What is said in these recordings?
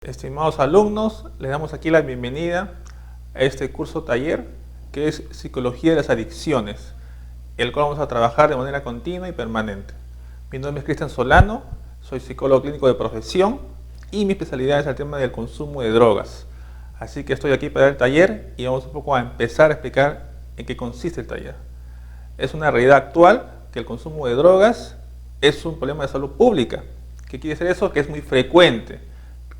Estimados alumnos, les damos aquí la bienvenida a este curso taller que es Psicología de las Adicciones, el cual vamos a trabajar de manera continua y permanente. Mi nombre es Cristian Solano, soy psicólogo clínico de profesión y mi especialidad es el tema del consumo de drogas. Así que estoy aquí para el taller y vamos un poco a empezar a explicar en qué consiste el taller. Es una realidad actual que el consumo de drogas es un problema de salud pública. ¿Qué quiere decir eso? Que es muy frecuente,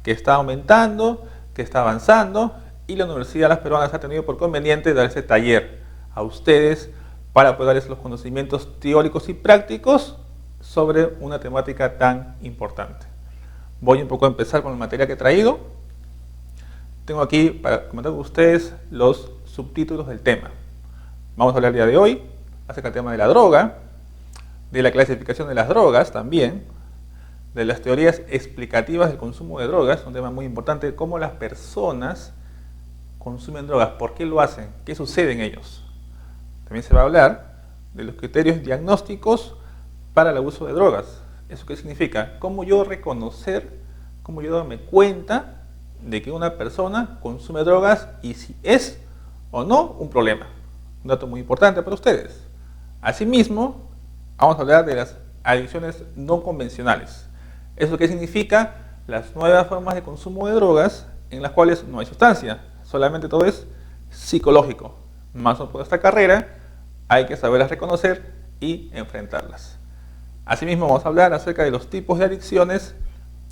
que está aumentando, que está avanzando, y la Universidad de las Peruanas ha tenido por conveniente dar este taller a ustedes para poder darles los conocimientos teóricos y prácticos sobre una temática tan importante. Voy un poco a empezar con la materia que he traído. Tengo aquí para comentar con ustedes los subtítulos del tema. Vamos a hablar el día de hoy acerca del tema de la droga, de la clasificación de las drogas también, de las teorías explicativas del consumo de drogas, un tema muy importante, cómo las personas consumen drogas, por qué lo hacen, qué sucede en ellos. También se va a hablar de los criterios diagnósticos para el abuso de drogas. ¿Eso qué significa? Cómo yo reconocer, cómo yo darme cuenta de que una persona consume drogas y si es o no un problema. Un dato muy importante para ustedes. Asimismo, vamos a hablar de las adicciones no convencionales. ¿Eso qué significa? Las nuevas formas de consumo de drogas en las cuales no hay sustancia, solamente todo es psicológico. Más o menos por esta carrera hay que saberlas reconocer y enfrentarlas. Asimismo vamos a hablar acerca de los tipos de adicciones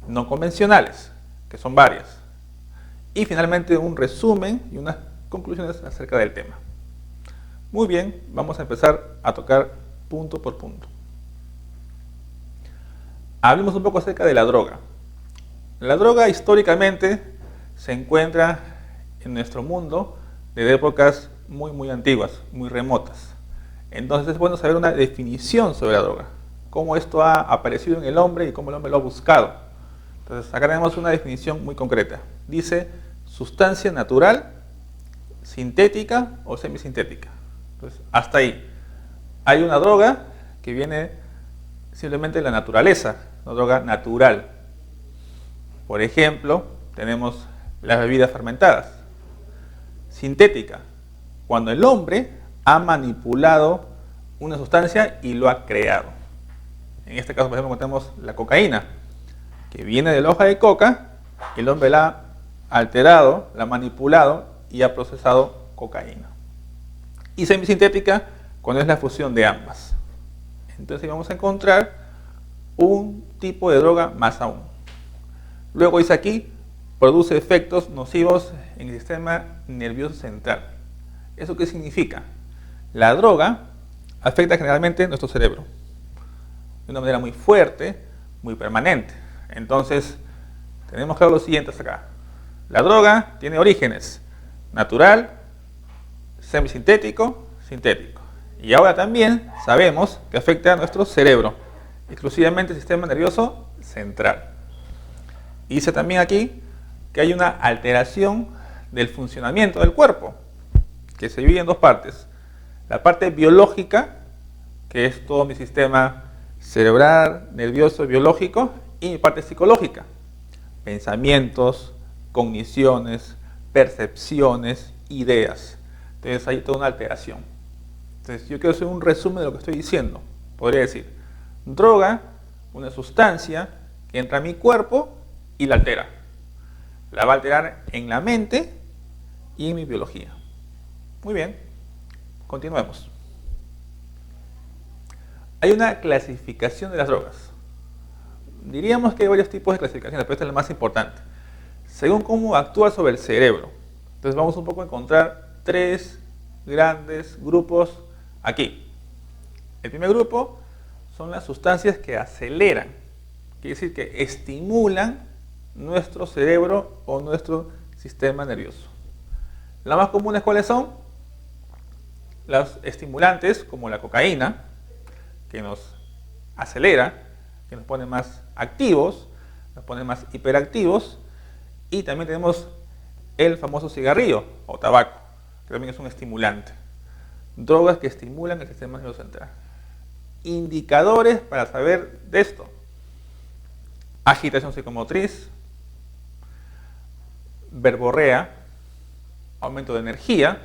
no convencionales, que son varias. Y finalmente un resumen y unas conclusiones acerca del tema. Muy bien, vamos a empezar a tocar punto por punto. Hablemos un poco acerca de la droga. La droga históricamente se encuentra en nuestro mundo desde épocas muy antiguas, muy remotas. Entonces es bueno saber una definición sobre la droga, cómo esto ha aparecido en el hombre y cómo el hombre lo ha buscado. Entonces acá tenemos una definición muy concreta. Dice sustancia natural, sintética o semisintética. Entonces hasta ahí. Hay una droga que viene simplemente de la naturaleza, una droga natural. Por ejemplo, tenemos las bebidas fermentadas. Sintética, cuando el hombre ha manipulado una sustancia y lo ha creado. En este caso, por ejemplo, tenemos la cocaína, que viene de la hoja de coca, el hombre la ha alterado, la ha manipulado y ha procesado cocaína. Y semisintética, cuando es la fusión de ambas. Entonces vamos a encontrar un tipo de droga más aún. Luego dice aquí, produce efectos nocivos en el sistema nervioso central. ¿Eso qué significa? La droga afecta generalmente nuestro cerebro de una manera muy fuerte, muy permanente. Entonces, tenemos claro lo siguiente acá. La droga tiene orígenes natural, semisintético, sintético. Y ahora también sabemos que afecta a nuestro cerebro, exclusivamente el sistema nervioso central. Y dice también aquí que hay una alteración del funcionamiento del cuerpo, que se divide en dos partes. La parte biológica, que es todo mi sistema cerebral, nervioso, biológico, y mi parte psicológica. Pensamientos, cogniciones, percepciones, ideas. Entonces hay toda una alteración. Entonces yo quiero hacer un resumen de lo que estoy diciendo. Podría decir, droga, una sustancia que entra a mi cuerpo y la altera. La va a alterar en la mente y en mi biología. Muy bien, continuemos. Hay una clasificación de las drogas. Diríamos que hay varios tipos de clasificaciones, pero esta es la más importante. Según cómo actúa sobre el cerebro. Entonces vamos un poco a encontrar tres grandes grupos aquí. El primer grupo son las sustancias que aceleran, quiere decir que estimulan nuestro cerebro o nuestro sistema nervioso. Las más comunes, ¿cuáles son? Los estimulantes como la cocaína, que nos acelera, que nos pone más activos, nos pone más hiperactivos, y también tenemos el famoso cigarrillo o tabaco, que también es un estimulante. Drogas que estimulan el sistema nervioso central. Indicadores para saber de esto: agitación psicomotriz, verborrea, aumento de energía,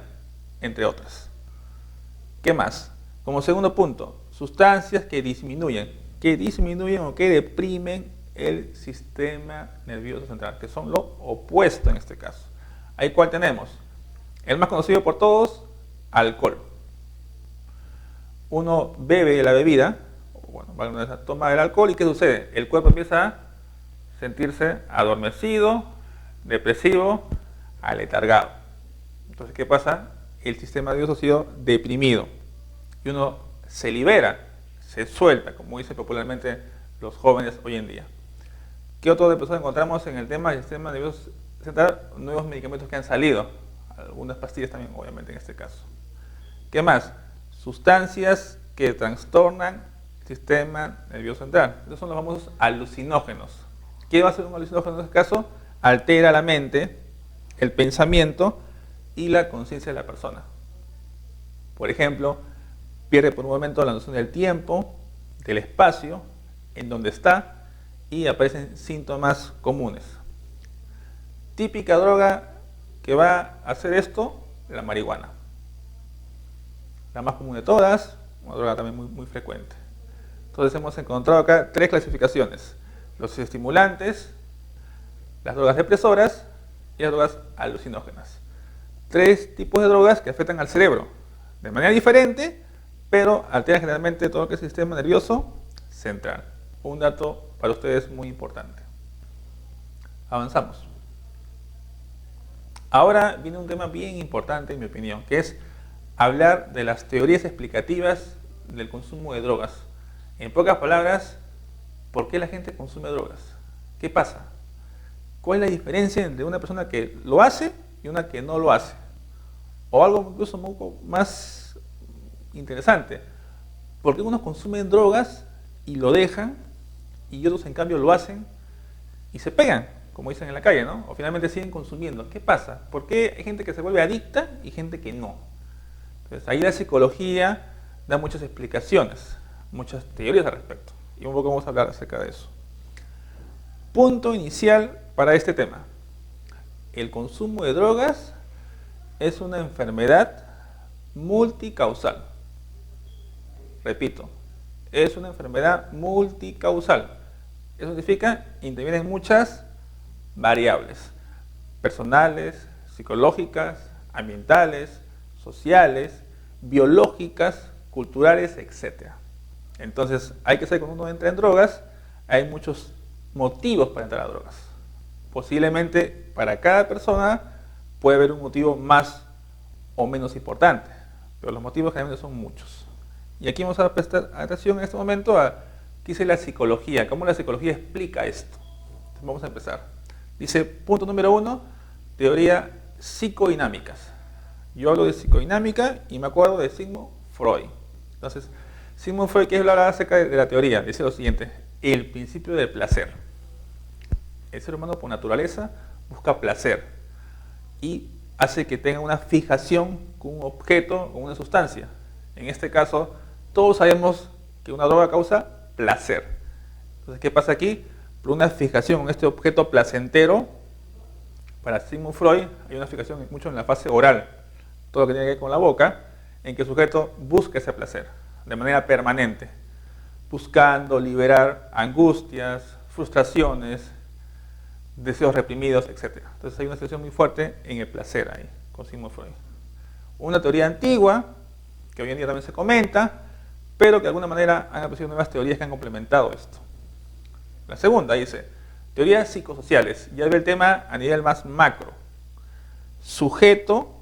entre otras. ¿Qué más? Como segundo punto, sustancias que disminuyen o que deprimen el sistema nervioso central, que son lo opuesto en este caso. Ahí cuál tenemos. El más conocido por todos, alcohol. Uno bebe la bebida, toma el alcohol y ¿qué sucede? El cuerpo empieza a sentirse adormecido, depresivo, aletargado. Entonces, ¿qué pasa? El sistema nervioso ha sido deprimido y uno se libera, se suelta, como dicen popularmente los jóvenes hoy en día. ¿Qué otro depresor encontramos en el tema del sistema nervioso central? Nuevos medicamentos que han salido, algunas pastillas también, obviamente, en este caso. ¿Qué más? Sustancias que trastornan el sistema nervioso central. Estos son los famosos alucinógenos. ¿Qué va a hacer un alucinógeno en este caso? Altera la mente, el pensamiento y la conciencia de la persona. Por ejemplo, pierde por un momento la noción del tiempo, del espacio, en donde está, y aparecen síntomas comunes. Típica droga que va a hacer esto, la marihuana. La más común de todas, una droga también muy frecuente. Entonces hemos encontrado acá tres clasificaciones: los estimulantes, las drogas depresoras y las drogas alucinógenas. Tres tipos de drogas que afectan al cerebro de manera diferente, pero alteran generalmente todo lo que es el sistema nervioso central. Un dato para ustedes muy importante. Avanzamos. Ahora viene un tema bien importante, en mi opinión, que es hablar de las teorías explicativas del consumo de drogas. En pocas palabras, ¿por qué la gente consume drogas? ¿Qué pasa? ¿Cuál es la diferencia entre una persona que lo hace y una que no lo hace? O algo incluso un poco más interesante, ¿por qué unos consumen drogas y lo dejan y otros en cambio lo hacen y se pegan, como dicen en la calle, ¿no? O finalmente siguen consumiendo? ¿Qué pasa? ¿Por qué hay gente que se vuelve adicta y gente que no? Entonces ahí la psicología da muchas explicaciones, muchas teorías al respecto, y un poco vamos a hablar acerca de eso. Punto inicial para este tema: el consumo de drogas es una enfermedad multicausal. Repito, es una enfermedad multicausal. Eso significa que intervienen muchas variables: personales, psicológicas, ambientales, sociales, biológicas, culturales, etc. Entonces, hay que saber que cuando uno entra en drogas, hay muchos motivos para entrar a drogas. Posiblemente para cada persona puede haber un motivo más o menos importante, pero los motivos generalmente son muchos. Y aquí vamos a prestar atención en este momento a qué dice la psicología, cómo la psicología explica esto. Entonces vamos a empezar. Dice, punto número 1, teoría psicodinámicas. Yo hablo de psicodinámica y me acuerdo de Sigmund Freud. Entonces, Sigmund Freud, ¿qué habla acerca de la teoría? Dice lo siguiente: el principio del placer. El ser humano por naturaleza busca placer y hace que tenga una fijación con un objeto, con una sustancia. En este caso, todos sabemos que una droga causa placer. Entonces, ¿qué pasa aquí? Por una fijación con este objeto placentero, para Sigmund Freud hay una fijación mucho en la fase oral, todo lo que tiene que ver con la boca, en que el sujeto busca ese placer de manera permanente, buscando liberar angustias, frustraciones, deseos reprimidos, etc. Entonces hay una situación muy fuerte en el placer ahí, con Sigmund Freud. Una teoría antigua, que hoy en día también se comenta, pero que de alguna manera han aparecido nuevas teorías que han complementado esto. La segunda dice, teorías psicosociales. Ya ve el tema a nivel más macro. Sujeto,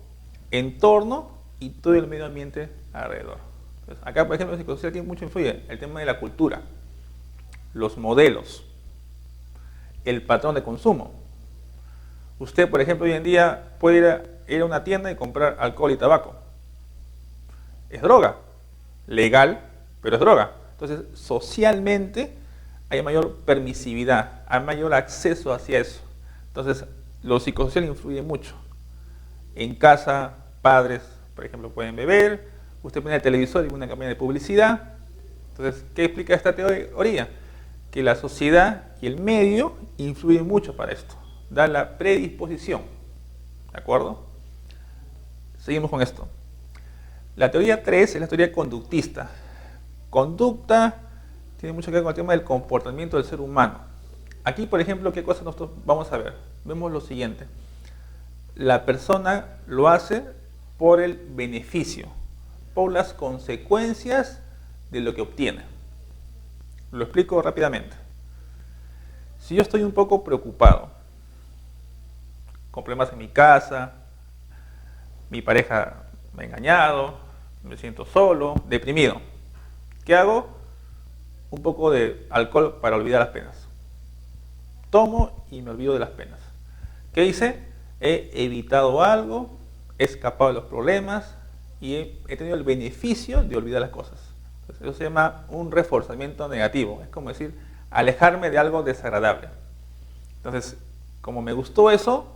entorno y todo el medio ambiente alrededor. Entonces, acá, por ejemplo, en psicosocial tiene mucho influye el tema de la cultura, los modelos, el patrón de consumo. Usted, por ejemplo, hoy en día puede ir a una tienda y comprar alcohol y tabaco. Es droga, legal, pero es droga. Entonces, socialmente hay mayor permisividad, hay mayor acceso hacia eso. Entonces, lo psicosocial influye mucho. En casa, padres, por ejemplo, pueden beber, usted pone el televisor y una campaña de publicidad. Entonces, ¿qué explica esta teoría? Que la sociedad y el medio influyen mucho para esto. Da la predisposición. ¿De acuerdo? Seguimos con esto. La teoría 3 es la teoría conductista. Conducta tiene mucho que ver con el tema del comportamiento del ser humano. Aquí, por ejemplo, ¿qué cosas nosotros vamos a ver? Vemos lo siguiente. La persona lo hace por el beneficio, por las consecuencias de lo que obtiene. Lo explico rápidamente. Si yo estoy un poco preocupado, con problemas en mi casa, mi pareja me ha engañado, me siento solo, deprimido, ¿qué hago? Un poco de alcohol para olvidar las penas. Tomo y me olvido de las penas. ¿Qué hice? He evitado algo, he escapado de los problemas y he tenido el beneficio de olvidar las cosas. Entonces, eso se llama un reforzamiento negativo. Es como decir, alejarme de algo desagradable. Entonces, como me gustó eso,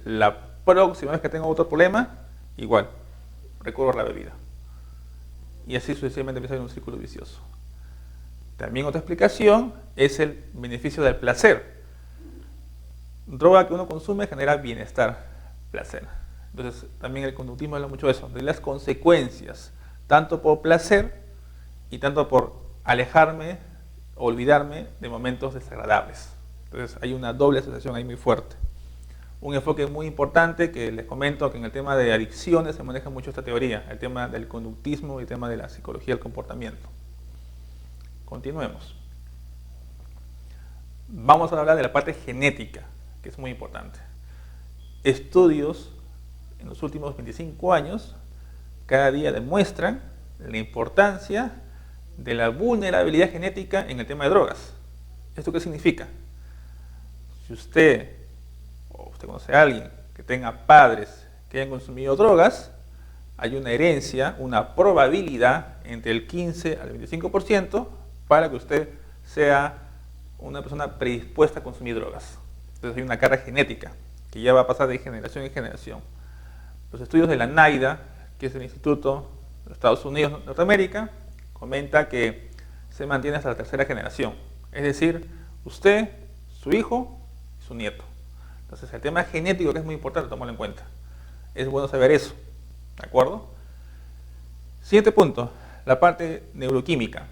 la próxima vez que tengo otro problema, igual, recurro a la bebida. Y así sucesivamente empieza a haber un círculo vicioso. También otra explicación es el beneficio del placer. Droga que uno consume genera bienestar, placer. Entonces, también el conductismo habla mucho de eso, de las consecuencias, tanto por placer y tanto por alejarme, olvidarme de momentos desagradables. Entonces, hay una doble asociación ahí muy fuerte. Un enfoque muy importante que les comento que en el tema de adicciones se maneja mucho esta teoría, el tema del conductismo y el tema de la psicología del comportamiento. Continuemos. Vamos a hablar de la parte genética, que es muy importante. Estudios en los últimos 25 años cada día demuestran la importancia de la vulnerabilidad genética en el tema de drogas. ¿Esto qué significa? Si usted o usted conoce a alguien que tenga padres que hayan consumido drogas, hay una herencia, una probabilidad entre el 15 al 25% para que usted sea una persona predispuesta a consumir drogas. Entonces hay una carga genética que ya va a pasar de generación en generación. Los estudios de la NIDA, que es el Instituto de Estados Unidos de Norteamérica, comenta que se mantiene hasta la tercera generación. Es decir, usted, su hijo y su nieto. Entonces el tema genético, que es muy importante tomarlo en cuenta. Es bueno saber eso. ¿De acuerdo? Siguiente punto, la parte neuroquímica.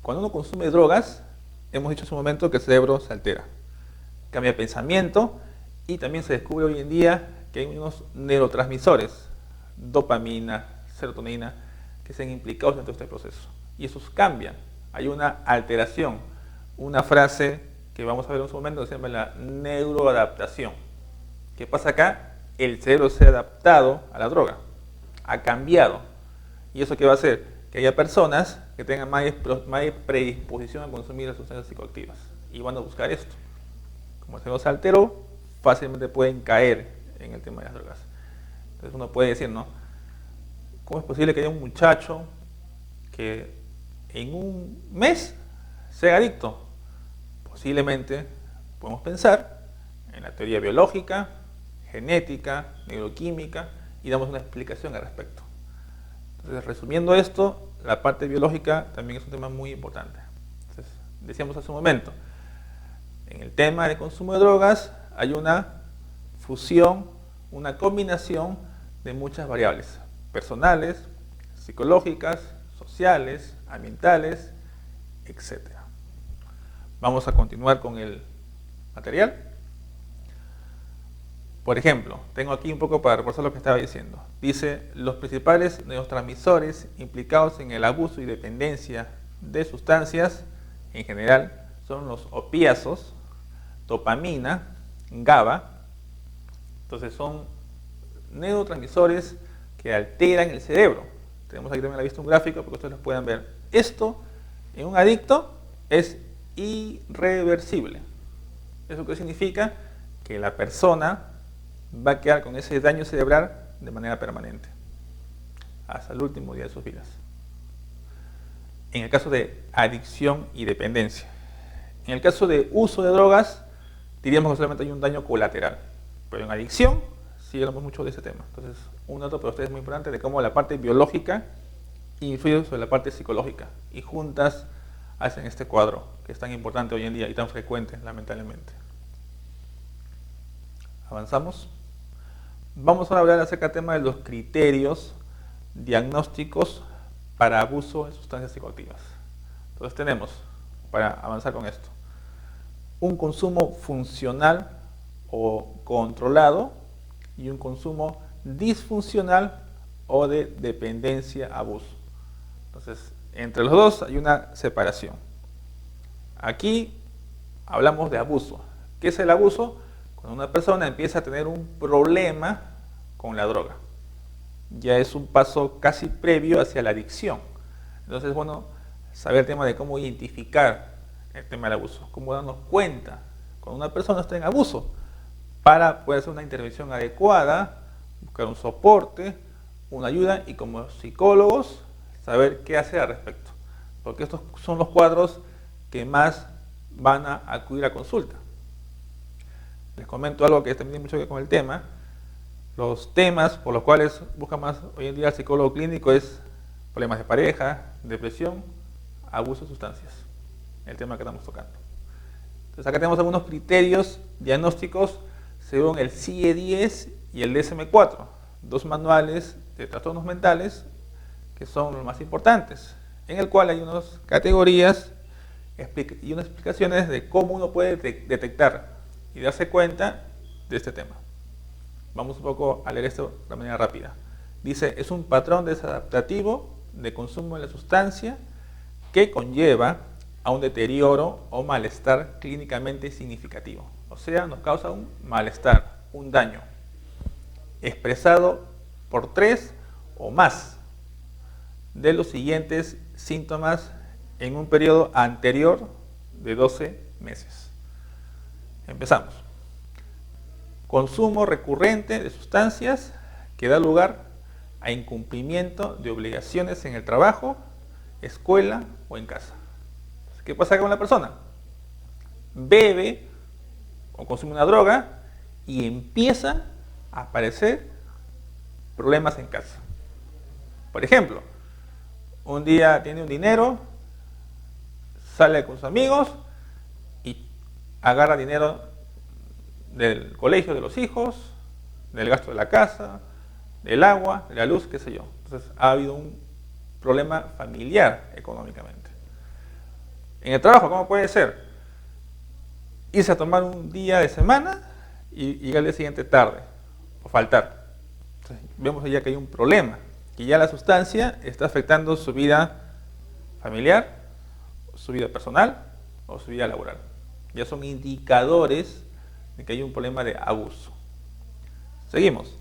Cuando uno consume drogas, hemos dicho hace un momento que el cerebro se altera. Cambia de pensamiento y también se descubre hoy en día que hay unos neurotransmisores, dopamina, serotonina, que se han implicado en todo este proceso. Y esos cambian. Hay una alteración. Una frase que vamos a ver en un momento que se llama la neuroadaptación. ¿Qué pasa acá? El cerebro se ha adaptado a la droga. Ha cambiado. ¿Y eso qué va a hacer? Que haya personas que tengan más predisposición a consumir las sustancias psicoactivas. Y van a buscar esto. Como el cerebro se alteró, fácilmente pueden caer en el tema de las drogas. Entonces uno puede decir, ¿no? ¿Cómo es posible que haya un muchacho que en un mes sea adicto? Posiblemente podemos pensar en la teoría biológica, genética, neuroquímica y damos una explicación al respecto. Entonces, resumiendo esto, la parte biológica también es un tema muy importante. Entonces, decíamos hace un momento, en el tema del consumo de drogas hay una fusión, una combinación de muchas variables personales, psicológicas, sociales, ambientales, etc. Vamos a continuar con el material. Por ejemplo, tengo aquí un poco para reforzar lo que estaba diciendo. Dice, los principales neurotransmisores implicados en el abuso y dependencia de sustancias, en general, son los opiáceos, dopamina, GABA. Entonces son neurotransmisores que alteran el cerebro. Tenemos aquí también a la vista un gráfico para que ustedes lo puedan ver. Esto, en un adicto, es irreversible. ¿Eso qué significa? Que la persona va a quedar con ese daño cerebral de manera permanente, hasta el último día de sus vidas. En el caso de adicción y dependencia. En el caso de uso de drogas, diríamos que solamente hay un daño colateral. Pero en adicción, sí hablamos mucho de ese tema. Entonces, un dato para ustedes muy importante de cómo la parte biológica influye sobre la parte psicológica. Y juntas hacen este cuadro, que es tan importante hoy en día y tan frecuente, lamentablemente. Avanzamos. Vamos ahora a hablar acerca del tema de los criterios diagnósticos para abuso de sustancias psicoactivas. Entonces tenemos, para avanzar con esto, un consumo funcional o controlado y un consumo disfuncional o de dependencia-abuso. Entonces, entre los dos hay una separación. Aquí hablamos de abuso. ¿Qué es el abuso? Cuando una persona empieza a tener un problema con la droga. Ya es un paso casi previo hacia la adicción. Entonces, bueno, saber el tema de cómo identificar el tema del abuso, cómo darnos cuenta cuando una persona está en abuso, para poder hacer una intervención adecuada, buscar un soporte, una ayuda y como psicólogos saber qué hacer al respecto. Porque estos son los cuadros que más van a acudir a consulta. Les comento algo que también tiene mucho que ver con el tema. Los temas por los cuales busca más hoy en día el psicólogo clínico es problemas de pareja, depresión, abuso de sustancias. El tema que estamos tocando. Entonces acá tenemos algunos criterios diagnósticos según el CIE-10 y el DSM-4, dos manuales de trastornos mentales que son los más importantes, en el cual hay unas categorías y unas explicaciones de cómo uno puede detectar y darse cuenta de este tema. Vamos un poco a leer esto de manera rápida. Dice, es un patrón desadaptativo de consumo de la sustancia que conlleva a un deterioro o malestar clínicamente significativo. O sea, nos causa un malestar, un daño, expresado por 3 o más de los siguientes síntomas en un periodo anterior de 12 meses. Empezamos. Consumo recurrente de sustancias que da lugar a incumplimiento de obligaciones en el trabajo, escuela o en casa. ¿Qué pasa con la persona? Bebe o consume una droga y empieza a aparecer problemas en casa. Por ejemplo, un día tiene un dinero, sale con sus amigos y agarra dinero del colegio de los hijos, del gasto de la casa, del agua, de la luz, qué sé yo. Entonces ha habido un problema familiar económicamente. En el trabajo, ¿cómo puede ser? Irse a tomar un día de semana y llegar al día siguiente tarde, o faltar. Entonces, vemos ya que hay un problema, que ya la sustancia está afectando su vida familiar, su vida personal o su vida laboral. Ya son indicadores de que hay un problema de abuso. Seguimos.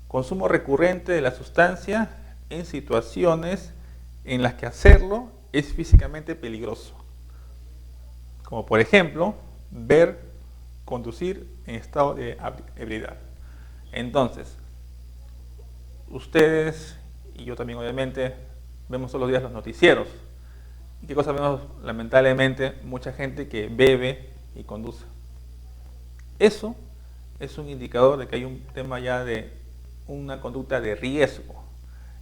Consumo recurrente de la sustancia en situaciones en las que hacerlo es físicamente peligroso. Como por ejemplo, ver, conducir en estado de ebriedad. Entonces, ustedes y yo también obviamente vemos todos los días los noticieros. ¿Y qué cosa vemos? Lamentablemente, mucha gente que bebe y conduce. Eso es un indicador de que hay un tema ya de una conducta de riesgo.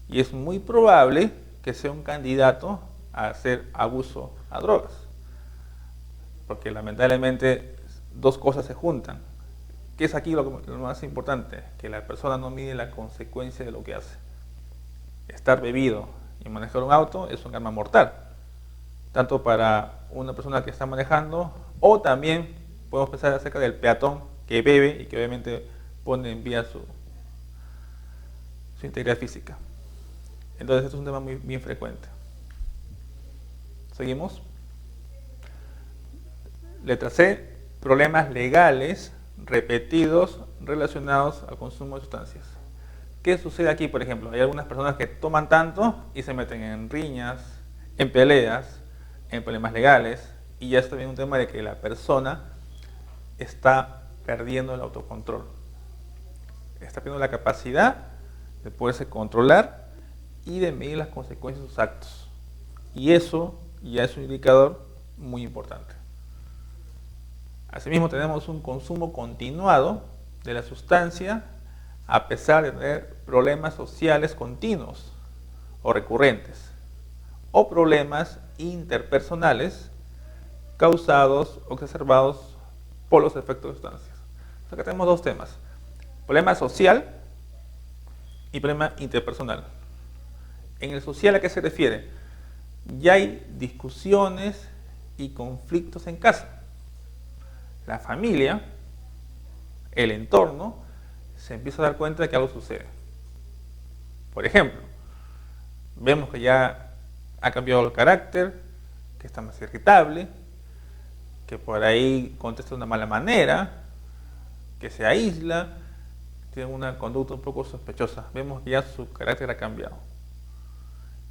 Y es muy probable que sea un candidato a hacer abuso a drogas. Porque lamentablemente dos cosas se juntan. ¿Qué es aquí lo más importante? Que la persona no mide la consecuencia de lo que hace. Estar bebido y manejar un auto es un arma mortal. Tanto para una persona que está manejando, o también podemos pensar acerca del peatón que bebe y que obviamente pone en vía su integridad física. Entonces esto es un tema muy bien frecuente. Seguimos. Letra C, problemas legales repetidos relacionados al consumo de sustancias. ¿Qué sucede aquí, por ejemplo? Hay algunas personas que toman tanto y se meten en riñas, en peleas, en problemas legales, y ya es también un tema de que la persona está perdiendo el autocontrol. Está perdiendo la capacidad de poderse controlar y de medir las consecuencias de sus actos. Y eso ya es un indicador muy importante. Asimismo, tenemos un consumo continuado de la sustancia a pesar de tener problemas sociales continuos o recurrentes, o problemas interpersonales causados o exacerbados por los efectos de sustancias. Acá tenemos dos temas. Problema social, y problema interpersonal. En el social, ¿a qué se refiere? Ya hay discusiones y conflictos en casa. La familia, el entorno, se empieza a dar cuenta de que algo sucede. Por ejemplo, vemos que ya ha cambiado el carácter, que está más irritable, que por ahí contesta de una mala manera, que se aísla, tiene una conducta un poco sospechosa. Vemos que ya su carácter ha cambiado.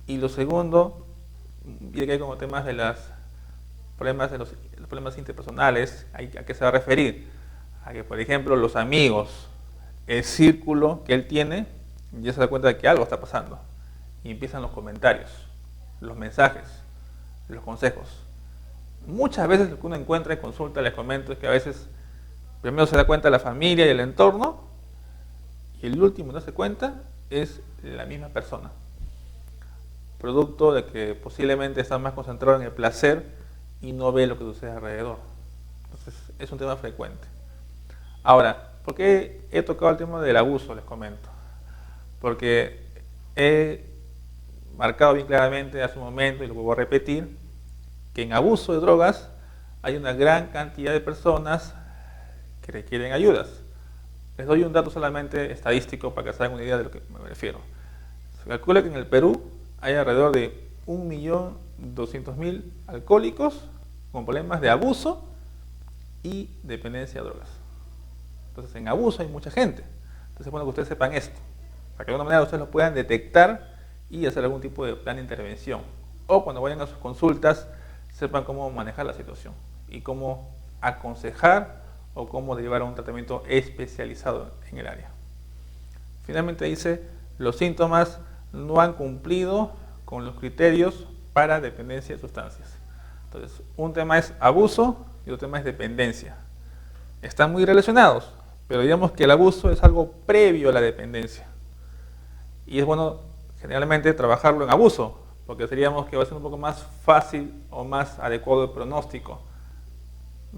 Y lo segundo, viene que hay como temas de los problemas interpersonales. ¿A qué se va a referir? A que, por ejemplo, los amigos, el círculo que él tiene, ya se da cuenta de que algo está pasando. Y empiezan los comentarios, los mensajes, los consejos. Muchas veces lo que uno encuentra en consulta, les comento, es que a veces primero se da cuenta la familia y el entorno, y el último no se cuenta es la misma persona. Producto de que posiblemente está más concentrado en el placer y no ve lo que sucede alrededor. Entonces es un tema frecuente. Ahora, ¿por qué he tocado el tema del abuso? Les comento. Porque he marcado bien claramente hace un momento, y lo vuelvo a repetir, que en abuso de drogas hay una gran cantidad de personas que requieren ayudas. Les doy un dato solamente estadístico para que se hagan una idea de lo que me refiero. Se calcula que en el Perú hay alrededor de 1.200.000 alcohólicos con problemas de abuso y dependencia de drogas. Entonces, en abuso hay mucha gente. Entonces, es bueno que ustedes sepan esto, para que de alguna manera ustedes lo puedan detectar y hacer algún tipo de plan de intervención. O cuando vayan a sus consultas, sepan cómo manejar la situación y cómo aconsejar o cómo derivar a un tratamiento especializado en el área. Finalmente dice, los síntomas no han cumplido con los criterios para dependencia de sustancias. Entonces, un tema es abuso y otro tema es dependencia. Están muy relacionados, pero digamos que el abuso es algo previo a la dependencia. Y es bueno generalmente trabajarlo en abuso, porque seríamos que va a ser un poco más fácil o más adecuado el pronóstico.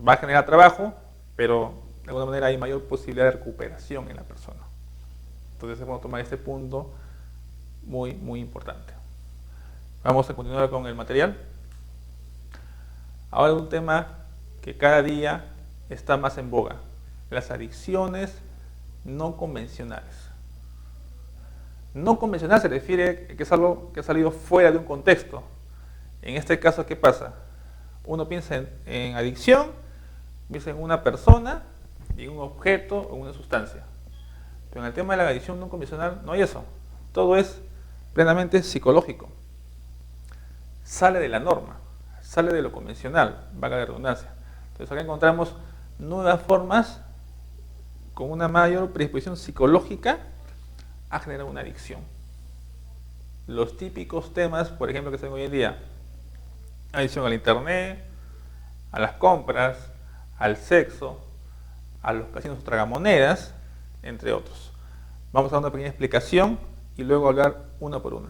Va a generar trabajo, pero de alguna manera hay mayor posibilidad de recuperación en la persona. Entonces es bueno tomar este punto muy, muy importante. Vamos a continuar con el material. Ahora un tema que cada día está más en boga: las adicciones no convencionales. No convencional se refiere a que es algo que ha salido fuera de un contexto. En este caso, ¿qué pasa? Uno piensa en adicción, piensa en una persona, y en un objeto o una sustancia. Pero en el tema de la adicción no convencional no hay eso. Todo es plenamente psicológico. Sale de la norma, sale de lo convencional, valga la redundancia. Entonces acá encontramos nuevas formas con una mayor predisposición psicológica a generar una adicción. Los típicos temas, por ejemplo, que se ven hoy en día: adicción al internet, a las compras, al sexo, a los casinos tragamonedas, entre otros. Vamos a dar una pequeña explicación y luego hablar una por una.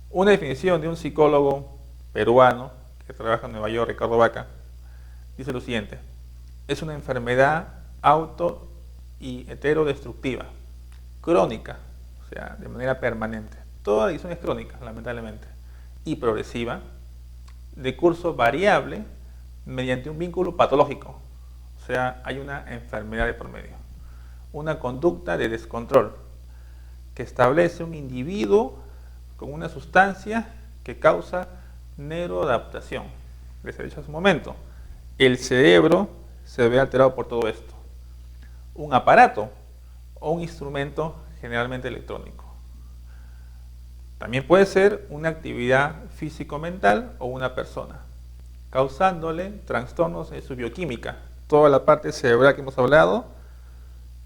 Una definición de un psicólogo peruano que trabaja en Nueva York, Ricardo Vaca, dice lo siguiente: es una enfermedad auto y heterodestructiva, crónica, o sea, de manera permanente. Toda adicción es crónica, lamentablemente, y progresiva, de curso variable, mediante un vínculo patológico. O sea, hay una enfermedad de por medio, una conducta de descontrol que establece un individuo con una sustancia que causa neuroadaptación. Les he dicho hace un momento, el cerebro se ve alterado por todo esto. Un aparato o un instrumento generalmente electrónico. También puede ser una actividad físico-mental o una persona, causándole trastornos en su bioquímica, toda la parte cerebral que hemos hablado,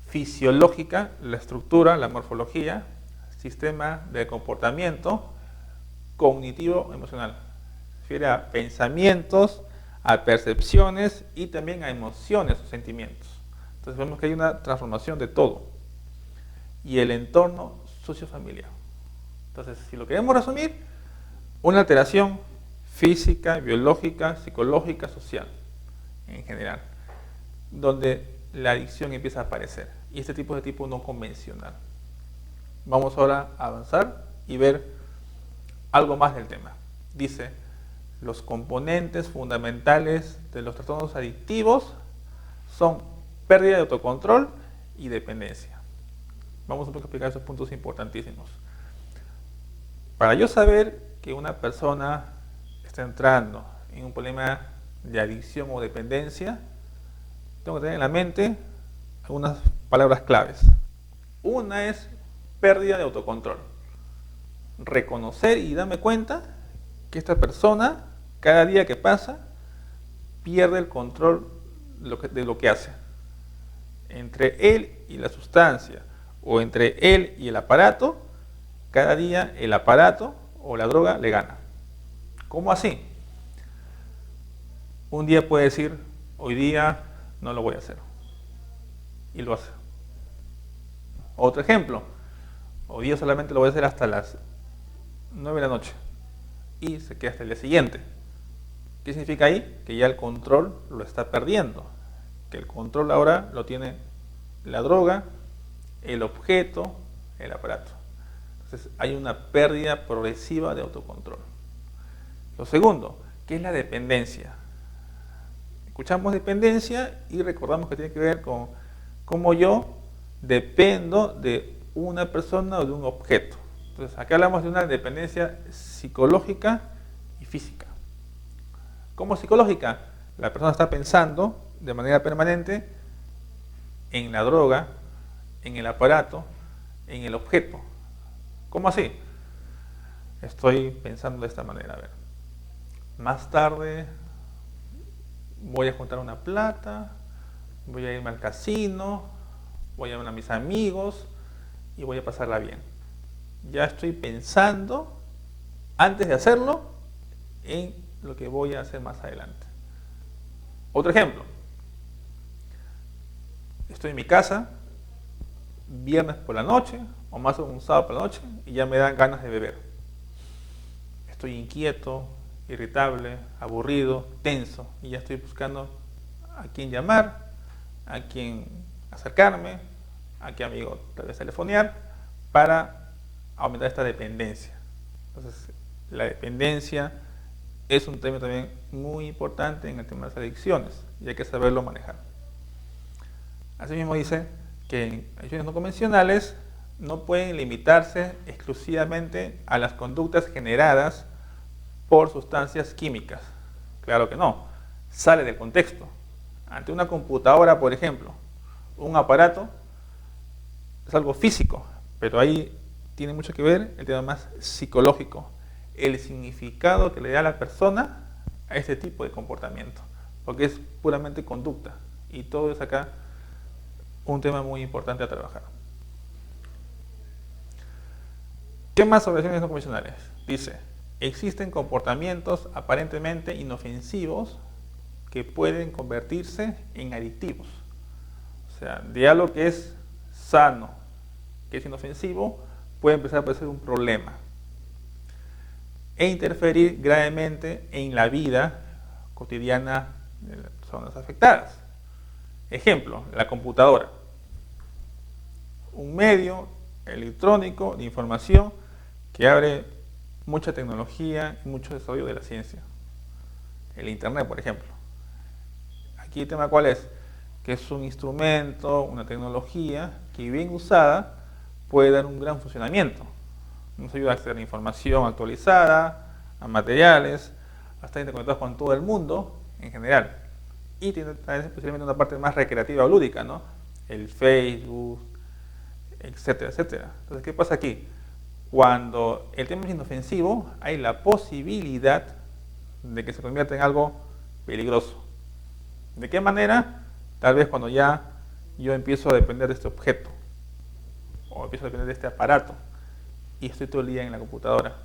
fisiológica, la estructura, la morfología, sistema de comportamiento, cognitivo-emocional. Se refiere a pensamientos, a percepciones y también a emociones o sentimientos. Entonces vemos que hay una transformación de todo. Y el entorno sociofamiliar. Entonces, si lo queremos resumir, una alteración física, biológica, psicológica, social, en general, donde la adicción empieza a aparecer. Y este tipo es de tipo no convencional. Vamos ahora a avanzar y ver algo más del tema. Dice, los componentes fundamentales de los trastornos adictivos son pérdida de autocontrol y dependencia. Vamos un poco a explicar esos puntos importantísimos. Para yo saber que una persona está entrando en un problema de adicción o dependencia, tengo que tener en la mente algunas palabras claves. Una es pérdida de autocontrol. Reconocer y darme cuenta que esta persona, cada día que pasa, pierde el control de lo que hace. Entre él y la sustancia, o entre él y el aparato, cada día el aparato o la droga le gana. ¿Cómo así? Un día puede decir, hoy día no lo voy a hacer. Y lo hace. Otro ejemplo, hoy día solamente lo voy a hacer hasta las 9 de la noche. Y se queda hasta el día siguiente. ¿Qué significa ahí? Que ya el control lo está perdiendo. Que el control ahora lo tiene la droga, el objeto, el aparato. Entonces hay una pérdida progresiva de autocontrol. Lo segundo, ¿qué es la dependencia? Escuchamos dependencia y recordamos que tiene que ver con cómo yo dependo de una persona o de un objeto. Entonces acá hablamos de una dependencia psicológica y física. ¿Cómo psicológica? La persona está pensando de manera permanente en la droga, en el aparato, en el objeto. ¿Cómo así? Estoy pensando de esta manera, a ver. Más tarde voy a juntar una plata, voy a irme al casino, voy a ver a mis amigos y voy a pasarla bien. Ya estoy pensando, antes de hacerlo, en lo que voy a hacer más adelante. Otro ejemplo. Estoy en mi casa, viernes por la noche, o más un sábado por la noche, y ya me dan ganas de beber. Estoy inquieto, irritable, aburrido, tenso, y ya estoy buscando a quién llamar, a quién acercarme, a qué amigo tal vez telefonear, para aumentar esta dependencia. Entonces, la dependencia es un tema también muy importante en el tema de las adicciones, y hay que saberlo manejar. Asimismo dice que en adicciones no convencionales no pueden limitarse exclusivamente a las conductas generadas por sustancias químicas. Claro que no, sale del contexto. Ante una computadora, por ejemplo, un aparato es algo físico, pero ahí tiene mucho que ver el tema más psicológico, el significado que le da a la persona a este tipo de comportamiento, porque es puramente conducta, y todo es acá un tema muy importante a trabajar. ¿Qué más sobre adicciones no convencionales? Dice, existen comportamientos aparentemente inofensivos que pueden convertirse en adictivos. O sea, de algo que es sano, que es inofensivo, puede empezar a parecer un problema e interferir gravemente en la vida cotidiana de las personas afectadas. Ejemplo, la computadora. Un medio electrónico de información que abre mucha tecnología y mucho desarrollo de la ciencia. El Internet, por ejemplo. Aquí el tema cuál es, que es un instrumento, una tecnología que bien usada puede dar un gran funcionamiento. Nos ayuda a acceder a información actualizada, a materiales, a estar interconectados con todo el mundo en general. Y tiene especialmente una parte más recreativa o lúdica, ¿no? El Facebook, etcétera, etcétera. Entonces, ¿qué pasa aquí? Cuando el tema es inofensivo, hay la posibilidad de que se convierta en algo peligroso. ¿De qué manera? Tal vez cuando ya yo empiezo a depender de este objeto, o empiezo a depender de este aparato, y estoy todo el día en la computadora.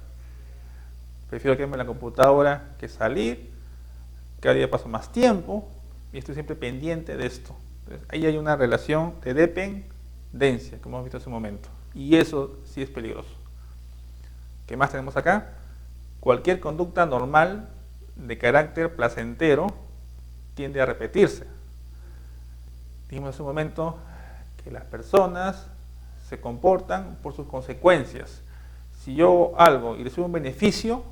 Prefiero quedarme en la computadora que salir, cada día paso más tiempo, y estoy siempre pendiente de esto. Entonces, ahí hay una relación de dependencia, como hemos visto hace un momento, y eso sí es peligroso. ¿Qué más tenemos acá? Cualquier conducta normal de carácter placentero tiende a repetirse. Dijimos hace un momento que las personas se comportan por sus consecuencias. Si yo hago algo y recibo un beneficio,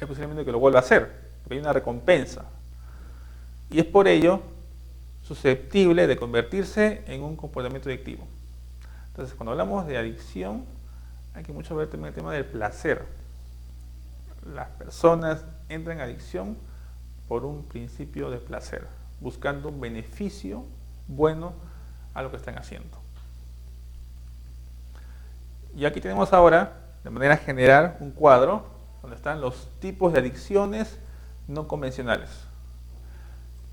es posiblemente que lo vuelva a hacer, porque hay una recompensa. Y es por ello susceptible de convertirse en un comportamiento adictivo. Entonces, cuando hablamos de adicción, hay que mucho ver también el tema del placer. Las personas entran en adicción por un principio de placer, buscando un beneficio bueno a lo que están haciendo. Y aquí tenemos ahora, de manera general, un cuadro donde están los tipos de adicciones no convencionales.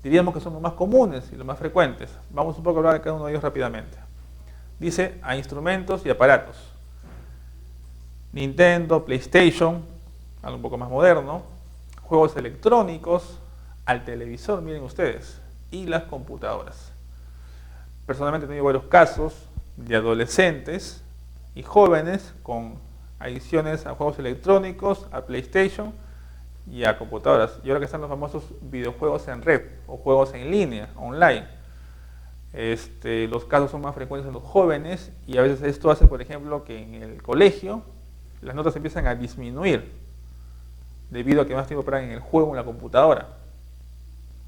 Diríamos que son los más comunes y los más frecuentes. Vamos un poco a hablar de cada uno de ellos rápidamente. Dice a instrumentos y aparatos. Nintendo, PlayStation, algo un poco más moderno. Juegos electrónicos, al televisor, miren ustedes, y las computadoras. Personalmente he tenido varios casos de adolescentes y jóvenes con adicciones a juegos electrónicos, a PlayStation y a computadoras. Y ahora que están los famosos videojuegos en red o juegos en línea, online. Los casos son más frecuentes en los jóvenes y a veces esto hace, por ejemplo, que en el colegio las notas empiezan a disminuir debido a que más tiempo pasan en el juego en la computadora.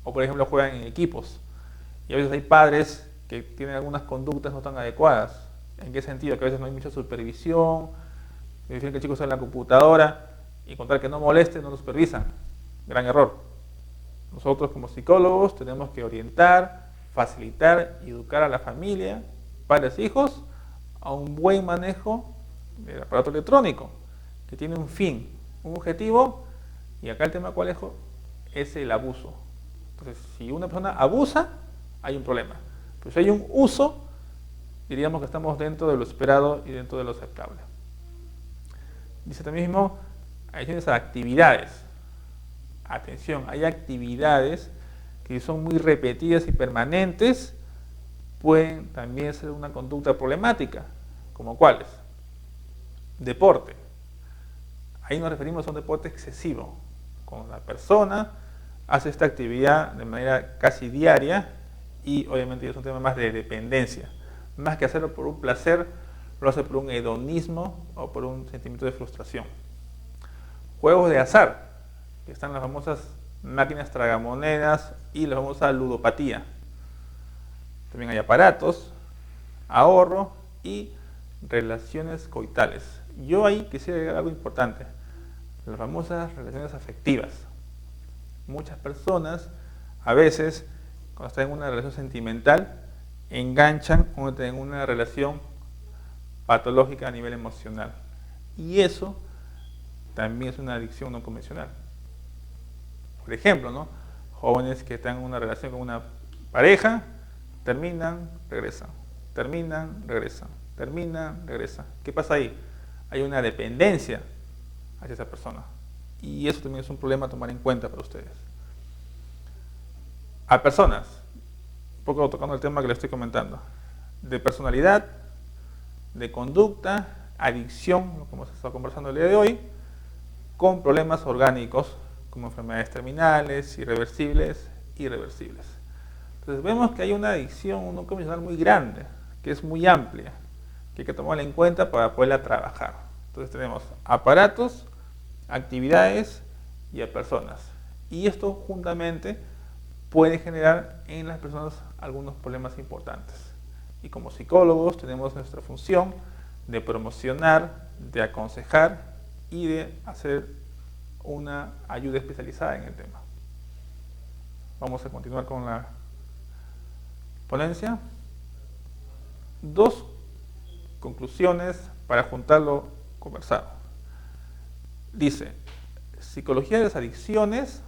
O por ejemplo juegan en equipos. Y a veces hay padres que tienen algunas conductas no tan adecuadas. ¿En qué sentido? Que a veces no hay mucha supervisión, prefieren que el chico esté en la computadora y con tal que no moleste, no lo supervisan. Gran error. Nosotros como psicólogos tenemos que orientar, facilitar y educar a la familia, padres e hijos, a un buen manejo del aparato electrónico, que tiene un fin, un objetivo, y acá el tema cuál es el abuso. Entonces, si una persona abusa, hay un problema. Pero si hay un uso, diríamos que estamos dentro de lo esperado y dentro de lo aceptable. Dice también mismo, adicciones a actividades. Atención, hay actividades que son muy repetidas y permanentes, pueden también ser una conducta problemática, como cuáles. Deporte. Ahí nos referimos a un deporte excesivo, cuando la persona hace esta actividad de manera casi diaria y obviamente es un tema más de dependencia. Más que hacerlo por un placer, lo hace por un hedonismo o por un sentimiento de frustración. Juegos de azar, que están las famosas máquinas tragamonedas y la famosa ludopatía. También hay aparatos, ahorro y relaciones coitales. Yo ahí quisiera agregar algo importante, las famosas relaciones afectivas. Muchas personas, a veces, cuando están en una relación sentimental, enganchan en una relación patológica a nivel emocional. Y eso también es una adicción no convencional. Por ejemplo, ¿no? Jóvenes que están en una relación con una pareja, terminan, regresan, terminan, regresan, terminan, regresan. ¿Qué pasa ahí? Hay una dependencia hacia esa persona. Y eso también es un problema a tomar en cuenta para ustedes. A personas, un poco tocando el tema que les estoy comentando, de personalidad, de conducta, adicción, como se está conversando el día de hoy, con problemas orgánicos, como enfermedades terminales, irreversibles, irreversibles. Entonces vemos que hay una adicción no convencional muy grande, que es muy amplia, que hay que tomarla en cuenta para poderla trabajar. Entonces tenemos aparatos, actividades y a personas. Y esto juntamente puede generar en las personas algunos problemas importantes. Y como psicólogos tenemos nuestra función de promocionar, de aconsejar y de hacer una ayuda especializada en el tema. Vamos a continuar con la ponencia. Dos conclusiones para juntar lo conversado. Dice, psicología de las adicciones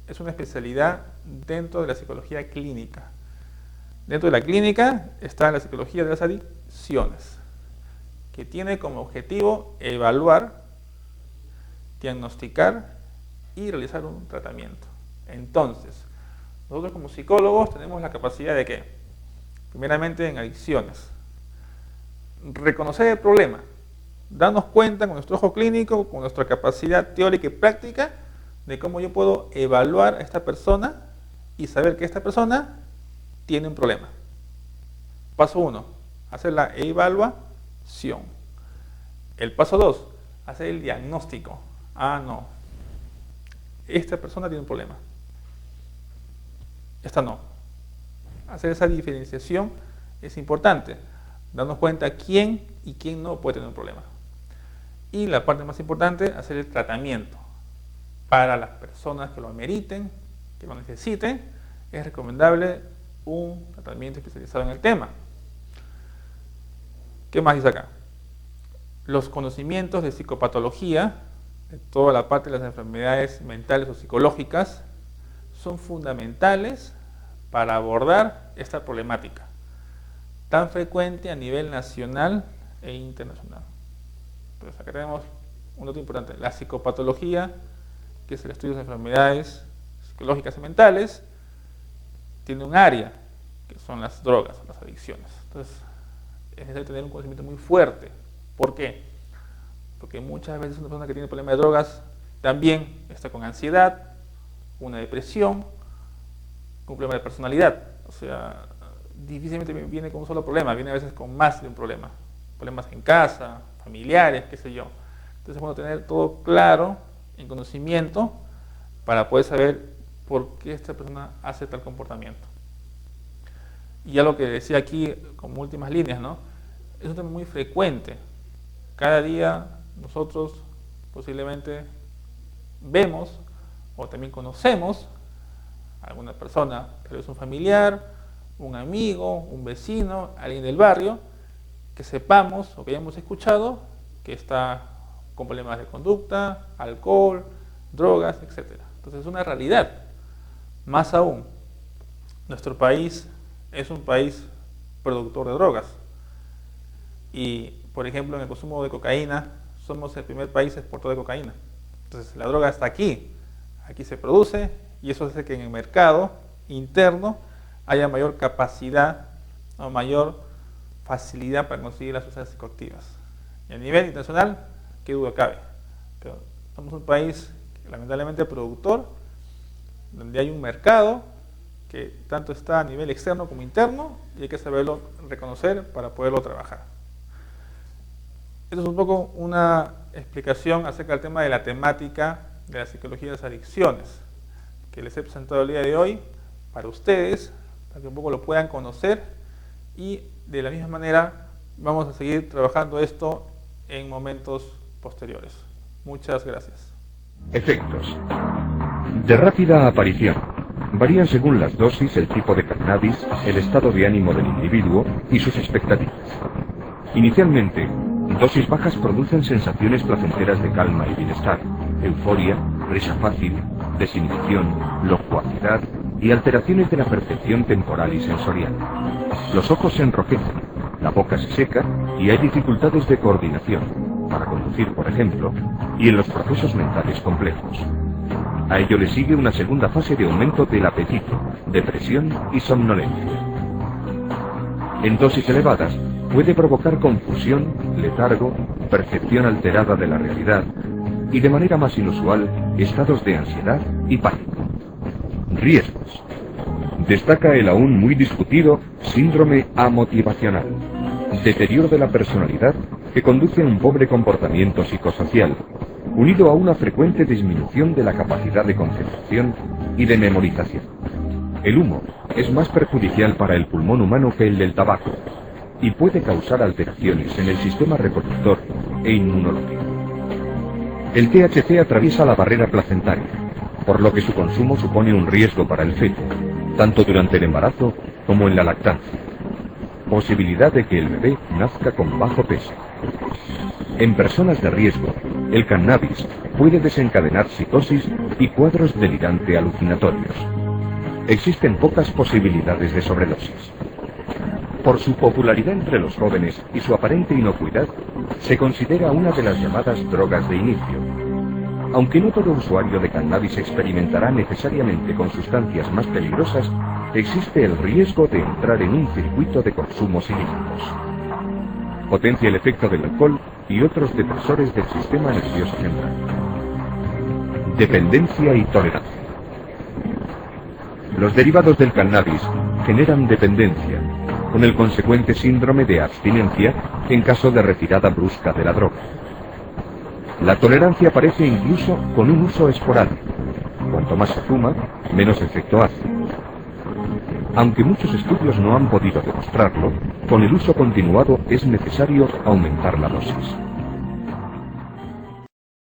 es una especialidad dentro de la psicología clínica. Dentro de la clínica está la psicología de las adicciones, que tiene como objetivo evaluar, diagnosticar y realizar un tratamiento. Entonces, nosotros como psicólogos tenemos la capacidad de ¿qué? Primeramente en adicciones, reconocer el problema, darnos cuenta con nuestro ojo clínico, con nuestra capacidad teórica y práctica, de cómo yo puedo evaluar a esta persona y saber que esta persona tiene un problema. Paso 1, hacer la evaluación. prevención. El paso 2, hacer el diagnóstico. No, esta persona tiene un problema. Esta no. Hacer esa diferenciación es importante, darnos cuenta quién y quién no puede tener un problema. Y la parte más importante, hacer el tratamiento. Para las personas que lo ameriten, que lo necesiten, es recomendable un tratamiento especializado en el tema. ¿Qué más dice acá? Los conocimientos de psicopatología, de toda la parte de las enfermedades mentales o psicológicas, son fundamentales para abordar esta problemática, tan frecuente a nivel nacional e internacional. Entonces acá tenemos un dato importante, la psicopatología, que es el estudio de enfermedades psicológicas y mentales, tiene un área, que son las drogas, las adicciones. Entonces es necesario tener un conocimiento muy fuerte. ¿Por qué? Porque muchas veces una persona que tiene problemas de drogas también está con ansiedad, una depresión, con un problema de personalidad. O sea, difícilmente viene con un solo problema, viene a veces con más de un problema. Problemas en casa, familiares, qué sé yo. Entonces es bueno tener todo claro, en conocimiento, para poder saber por qué esta persona hace tal comportamiento. Y ya lo que decía aquí, como últimas líneas, ¿no? Es un tema muy frecuente. Cada día nosotros posiblemente vemos o también conocemos a alguna persona, tal vez un familiar, un amigo, un vecino, alguien del barrio, que sepamos o que hayamos escuchado que está con problemas de conducta, alcohol, drogas, etc. Entonces es una realidad. Más aún, nuestro país es un país productor de drogas. Y, por ejemplo, en el consumo de cocaína, somos el primer país exportador de cocaína. Entonces la droga está aquí se produce, y eso hace que en el mercado interno haya mayor capacidad o mayor facilidad para conseguir las sustancias psicoactivas. Y a nivel internacional, qué duda cabe. Pero somos un país lamentablemente productor, donde hay un mercado que tanto está a nivel externo como interno, y hay que saberlo reconocer para poderlo trabajar. Esto es un poco una explicación acerca del tema de la temática de la psicología de las adicciones, que les he presentado el día de hoy para ustedes, para que un poco lo puedan conocer, y de la misma manera vamos a seguir trabajando esto en momentos posteriores. Muchas gracias. Efectos. De rápida aparición. Varían según las dosis, el tipo de cannabis, el estado de ánimo del individuo y sus expectativas. Inicialmente, dosis bajas producen sensaciones placenteras de calma y bienestar, euforia, risa fácil, desinhibición, locuacidad y alteraciones de la percepción temporal y sensorial. Los ojos se enrojecen, la boca se seca y hay dificultades de coordinación, para conducir, por ejemplo, y en los procesos mentales complejos. A ello le sigue una segunda fase de aumento del apetito, depresión y somnolencia. En dosis elevadas, puede provocar confusión, letargo, percepción alterada de la realidad y, de manera más inusual, estados de ansiedad y pánico. Riesgos. Destaca el aún muy discutido síndrome amotivacional, deterioro de la personalidad que conduce a un pobre comportamiento psicosocial, unido a una frecuente disminución de la capacidad de concentración y de memorización. El humo es más perjudicial para el pulmón humano que el del tabaco y puede causar alteraciones en el sistema reproductor e inmunológico. El THC atraviesa la barrera placentaria, por lo que su consumo supone un riesgo para el feto, tanto durante el embarazo como en la lactancia. Posibilidad de que el bebé nazca con bajo peso. En personas de riesgo, el cannabis puede desencadenar psicosis y cuadros delirante alucinatorios. Existen pocas posibilidades de sobredosis. Por su popularidad entre los jóvenes y su aparente inocuidad, se considera una de las llamadas drogas de inicio. Aunque no todo usuario de cannabis experimentará necesariamente con sustancias más peligrosas, existe el riesgo de entrar en un circuito de consumos ilícitos. Potencia el efecto del alcohol y otros depresores del sistema nervioso central. Dependencia y tolerancia. Los derivados del cannabis generan dependencia, con el consecuente síndrome de abstinencia en caso de retirada brusca de la droga. La tolerancia aparece incluso con un uso esporádico. Cuanto más se fuma, menos efecto hace. Aunque muchos estudios no han podido demostrarlo, con el uso continuado es necesario aumentar la dosis.